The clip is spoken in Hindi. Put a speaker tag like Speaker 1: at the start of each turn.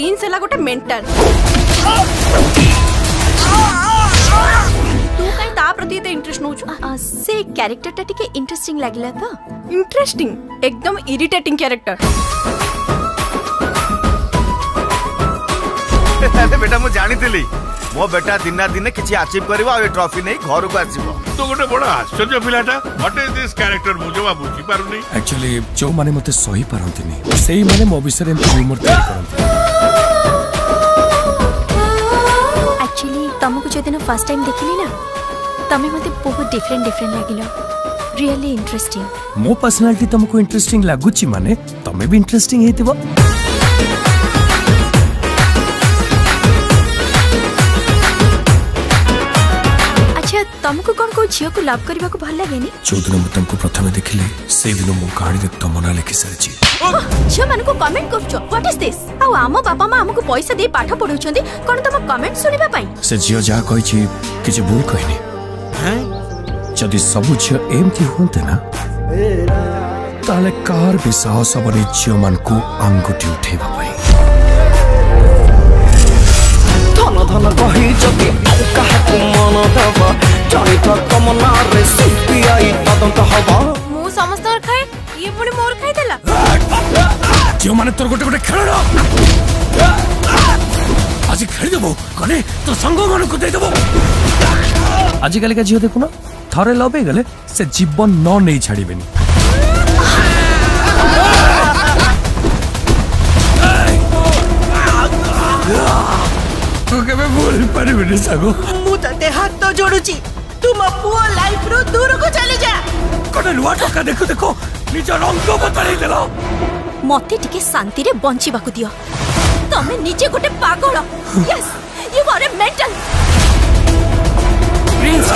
Speaker 1: प्रिंस है गोटे मेंटल। तू कहीं ता प्रति एते इंटरेस्ट नौ
Speaker 2: से कैरेक्टर टा टिके इंटरेस्टिंग लागला तो।
Speaker 1: इंटरेस्टिंग एकदम इरिटेटिंग कैरेक्टर।
Speaker 3: अरे बेटा मु जानी थिली मो बेटा दिना दिन किछि अचीव करबा ए ट्रॉफी नै घर को आसीबो।
Speaker 4: तो गोटे बड़ा आश्चर्य पिलाटा व्हाट इज दिस कैरेक्टर मु जवा बुझी पारुनी।
Speaker 5: एक्चुअली जो माने मते सही पारंतिनी सेही माने मो विषय एम ह्यूमर तैयार करंती।
Speaker 2: एक्चुअली तुमको जो दिन फर्स्ट टाइम देखिली ना तमे मते बहुत डिफरेंट लागिलो। Really interesting.
Speaker 5: मो पर्सनालिटी तुमको इंटरेस्टिंग लागुची माने तमे भी इंटरेस्टिंग हेतिबो।
Speaker 2: तुमको कौन को झियो को लव करबा को भल लागेनी?
Speaker 5: जो दिन मु तुमको प्रथम देखिले से दिन मो गाड़ी रे तुम ना लिखि सरची।
Speaker 2: झियो मन को कमेंट करछो व्हाट इज दिस? आ आम बापा मां हमको पैसा दे पाठ पढौछंती कोन तुम कमेंट सुनिबा पई?
Speaker 5: से झियो जा कहै छी किछ भूल कहनी हैं जदि सब झियो एमती होते ना ताले कार भी साहस बने झियो मन को अंगुठी उठेबा पई।
Speaker 6: धन कही जदि कहा को मन दबा जानी तो कमना रे सीपीआई तदंत हवा
Speaker 1: मु समस्त खाए ये पुणी मोर खाई देला।
Speaker 5: जो माने तोर गोटे गोटे खेल आज खेल देबो कने तो संग मन को दे देबो। आज काली का झियो देखु ना थरे लव हे गले से जीवन न नहीं छाड़ीबेनी। तो केबे भूल परिबेनी सागो
Speaker 7: मु तते हाथ तो जोडुची तुम पुओ लाइफ रो दूर को चली जा।
Speaker 5: कोने लुआ टका देखो देखो निज रंग बदलाई देलो।
Speaker 2: मते टिके शांति रे बंचीबा को दियो। तमे निजे गोटे पागल। Yes you are a mental.
Speaker 5: Prince